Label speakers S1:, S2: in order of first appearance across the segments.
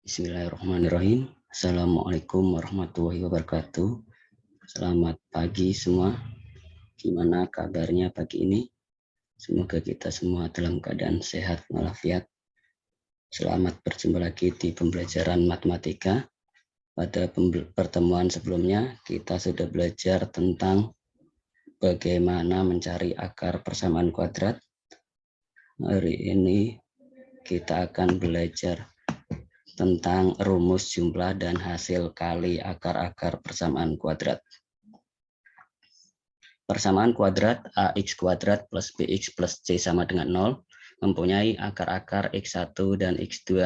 S1: Bismillahirrahmanirrahim. Assalamualaikum warahmatullahi wabarakatuh. Selamat pagi semua. Gimana kabarnya pagi ini? Semoga kita semua dalam keadaan sehat walafiat. Selamat berjumpa lagi di pembelajaran matematika. Pada pertemuan sebelumnya kita sudah belajar tentang bagaimana mencari akar persamaan kuadrat. Hari ini kita akan belajar tentang rumus jumlah dan hasil kali akar-akar persamaan kuadrat. Persamaan kuadrat ax kuadrat plus bx plus c sama dengan 0 mempunyai akar-akar x1 dan x2.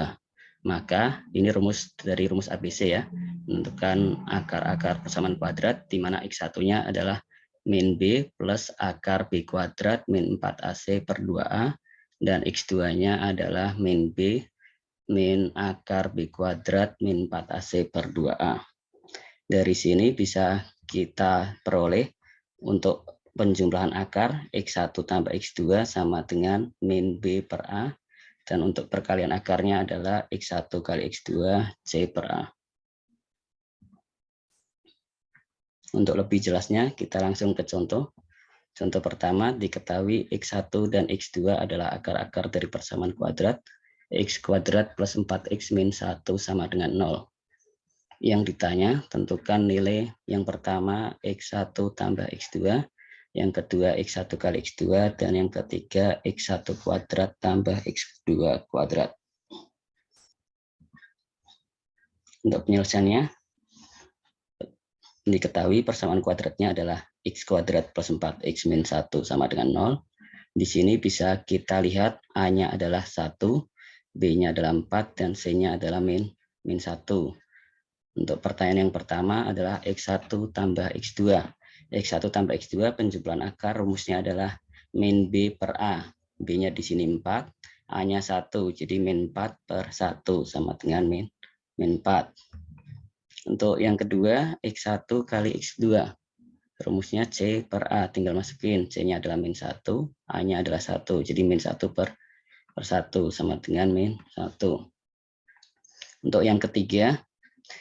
S1: Maka ini rumus dari rumus ABC ya. Menentukan akar-akar persamaan kuadrat di mana x1-nya adalah min b plus akar b kuadrat min 4ac per 2a dan x2-nya adalah min b min akar b kuadrat min 4ac per 2a. Dari sini bisa kita peroleh untuk penjumlahan akar x1 tambah x2 sama dengan min b per a. Dan untuk perkalian akarnya adalah x1 kali x2 c per a. Untuk lebih jelasnya kita langsung ke contoh. Contoh pertama, diketahui x1 dan x2 adalah akar-akar dari persamaan kuadrat x kuadrat plus 4x min 1 sama dengan 0. Yang ditanya, tentukan nilai yang pertama x1 tambah x2, yang kedua x1 kali x2, dan yang ketiga x1 kuadrat tambah x2 kuadrat. Untuk penyelesaiannya, diketahui persamaan kuadratnya adalah x kuadrat plus 4x min 1 sama dengan 0. Di sini bisa kita lihat A-nya adalah 1, B-nya adalah 4, dan C-nya adalah min 1. Untuk pertanyaan yang pertama adalah x1 tambah x2. x1 tambah x2 penjumlahan akar rumusnya adalah min b per a. B-nya di sini 4, A-nya 1, jadi min 4 per 1 sama dengan min 4. Untuk yang kedua, x1 kali x2. Rumusnya C per A, tinggal masukin. C-nya adalah min 1, A-nya adalah 1, jadi min 1 per 1 sama dengan min 1. Untuk yang ketiga,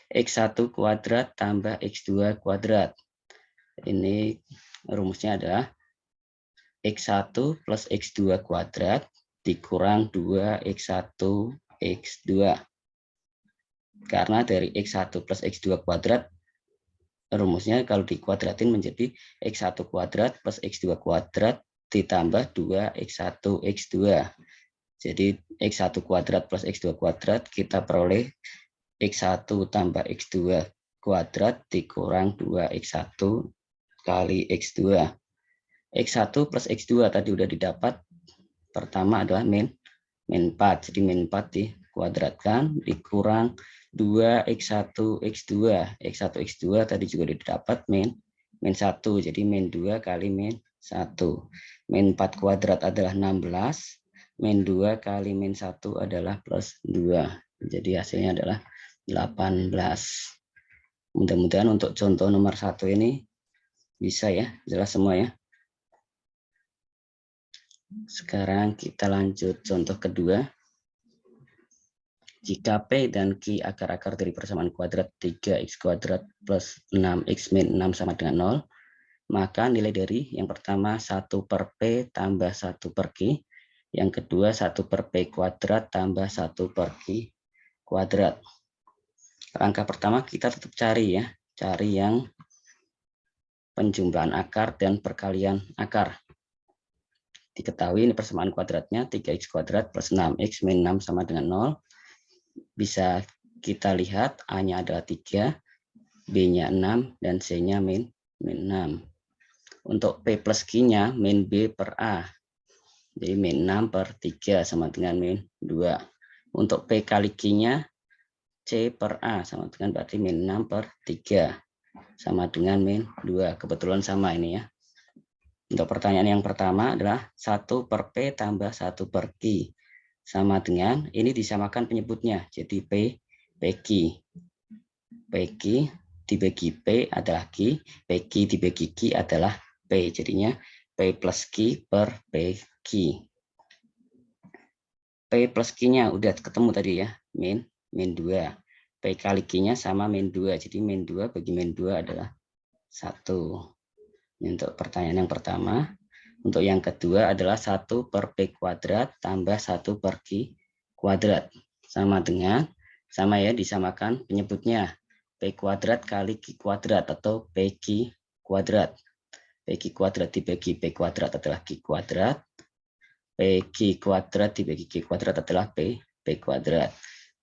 S1: x1 kuadrat tambah x2 kuadrat. Ini rumusnya adalah x1 plus x2 kuadrat dikurang 2x1 x2. Karena dari x1 plus x2 kuadrat, rumusnya kalau dikuadratin menjadi x1 kuadrat plus x2 kuadrat ditambah 2x1 x2. Jadi x1 kuadrat plus x2 kuadrat kita peroleh x1 tambah x2 kuadrat dikurang 2x1 kali x2. x1 plus x2 tadi udah didapat. Pertama adalah min 4. Jadi min 4 dikuadratkan dikurang 2x1 x2. x1 x2 tadi juga didapat min 1. Jadi min 2 kali min 1. Min 4 kuadrat adalah 16. Min 2 kali min 1 adalah plus 2. Jadi hasilnya adalah 18. Mudah-mudahan untuk contoh nomor 1 ini bisa ya, jelas semua ya. Sekarang kita lanjut contoh kedua. Jika P dan Q akar-akar dari persamaan kuadrat 3x kuadrat plus 6x min 6 sama dengan 0, maka nilai dari yang pertama 1 per P tambah 1 per Q, yang kedua 1 per P kuadrat tambah 1 per Q kuadrat. Langkah pertama kita tetap cari ya, cari yang penjumlahan akar dan perkalian akar. Diketahui ini persamaan kuadratnya 3x kuadrat plus 6x min 6 sama dengan 0. Bisa kita lihat A-nya adalah 3, B-nya 6, dan C-nya min 6. Untuk P plus Q-nya min B per A. Jadi min 6 per 3 sama dengan min 2. Untuk P kali Q-nya C per A sama dengan berarti min 6 per 3 sama dengan min 2. Kebetulan sama ini ya. Untuk pertanyaan yang pertama adalah 1 per P tambah 1 per Q. Sama dengan, ini disamakan penyebutnya. Jadi PQ. PQ dibagi P adalah Q. PQ dibagi Q adalah P. Jadinya P plus Q per PQ. P plus Q-nya udah ketemu tadi ya. Min min 2. P kali Q-nya sama min 2. Jadi min 2 bagi min 2 adalah 1. Ini untuk pertanyaan yang pertama. Untuk yang kedua adalah 1 per P kuadrat tambah 1 per Q kuadrat. Sama dengan, sama ya, disamakan penyebutnya. P kuadrat kali Q kuadrat atau PQ kuadrat. PQ kuadrat dibagi P kuadrat adalah Q kuadrat. PQ kuadrat dibagi Q kuadrat adalah P kuadrat.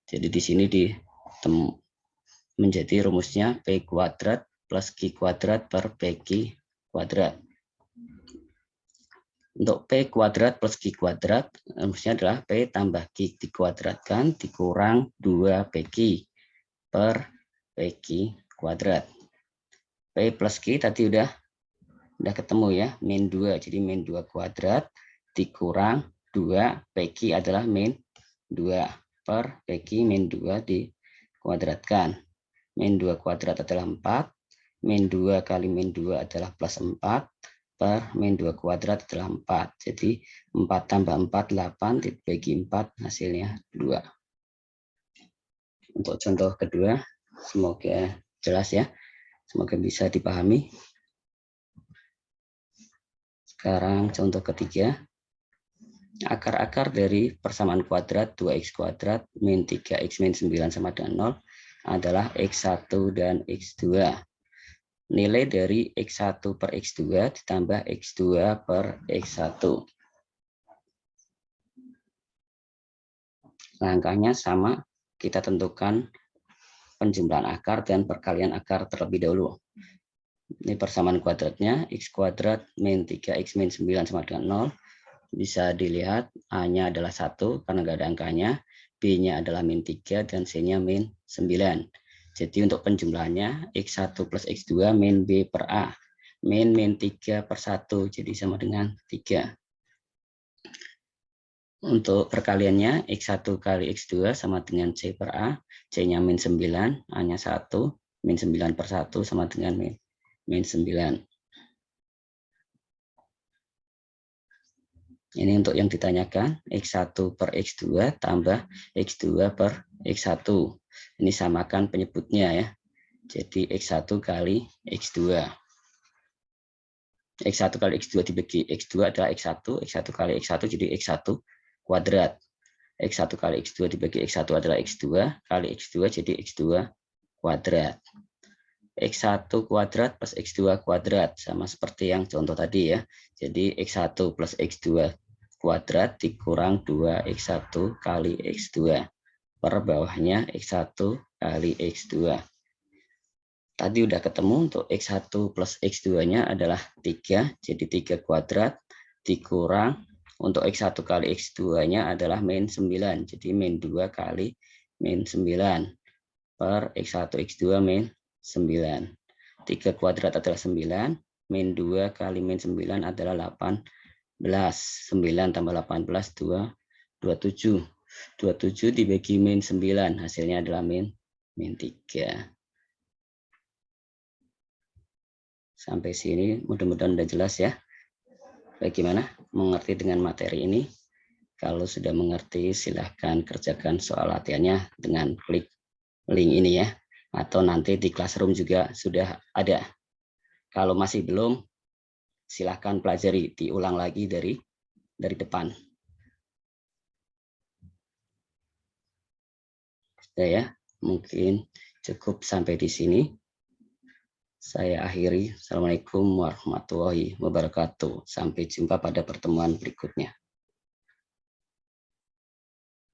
S1: Jadi di sini menjadi rumusnya P kuadrat plus Q kuadrat per PQ kuadrat. Untuk P kuadrat plus Q kuadrat, rumusnya adalah P tambah Q dikuadratkan dikurang 2PQ per PQ kuadrat. P plus Q tadi udah ketemu ya, min 2. Jadi min 2 kuadrat dikurang 2, PQ adalah min 2 per PQ min 2 dikuadratkan. Min 2 kuadrat adalah 4, min 2 kali min 2 adalah plus 4, per min 2 kuadrat adalah 4. Jadi 4 tambah 4, 8, dibagi 4, hasilnya 2. Untuk contoh kedua, semoga jelas ya. Semoga bisa dipahami. Sekarang contoh ketiga. Akar-akar dari persamaan kuadrat 2x kuadrat min 3x min 9 sama dengan 0 adalah x1 dan x2. Nilai dari x1 per x2 ditambah x2 per x1. Langkahnya sama, kita tentukan penjumlahan akar dan perkalian akar terlebih dahulu. Ini persamaan kuadratnya, x kuadrat min 3x min 9 sama dengan 0. Bisa dilihat A-nya adalah 1 karena nggak ada angkanya, B-nya adalah min 3, dan C-nya min 9. Jadi untuk penjumlahannya X1 plus X2 min B per A. Min 3 per 1, jadi sama dengan 3. Untuk perkaliannya X1 kali X2 sama dengan C per A. C-nya min 9, A-nya 1. Min 9 per 1 sama dengan min 9. Ini untuk yang ditanyakan, X1 per X2 tambah X2 per X1. Ini samakan penyebutnya ya. Jadi X1 kali X2. X1 kali X2 dibagi X2 adalah X1. X1 kali X1 jadi X1 kuadrat. X1 kali X2 dibagi X1 adalah X2. Kali X2 jadi X2 kuadrat. X1 kuadrat plus X2 kuadrat. Sama seperti yang contoh tadi ya. Jadi X1 plus X2 kuadrat dikurang 2x1 kali x2 per bawahnya x1 kali x2. Tadi udah ketemu untuk x1 plus x2-nya adalah 3, jadi 3 kuadrat dikurang untuk x1 kali x2-nya adalah min 9, jadi min 2 kali min 9 per x1 x2 min 9. 3 kuadrat adalah 9, min 2 kali min 9 adalah 8. 9 tambah 18, 27. 27 dibagi min 9, hasilnya adalah min 3. Sampai sini mudah-mudahan sudah jelas ya. Bagaimana mengerti dengan materi ini? Kalau sudah mengerti, silahkan kerjakan soal latihannya dengan klik link ini ya. Atau nanti di Classroom juga sudah ada. Kalau masih belum, silahkan pelajari, diulang lagi dari depan. Sudah ya, mungkin cukup sampai di sini. Saya akhiri. Assalamualaikum warahmatullahi wabarakatuh. Sampai jumpa pada pertemuan berikutnya.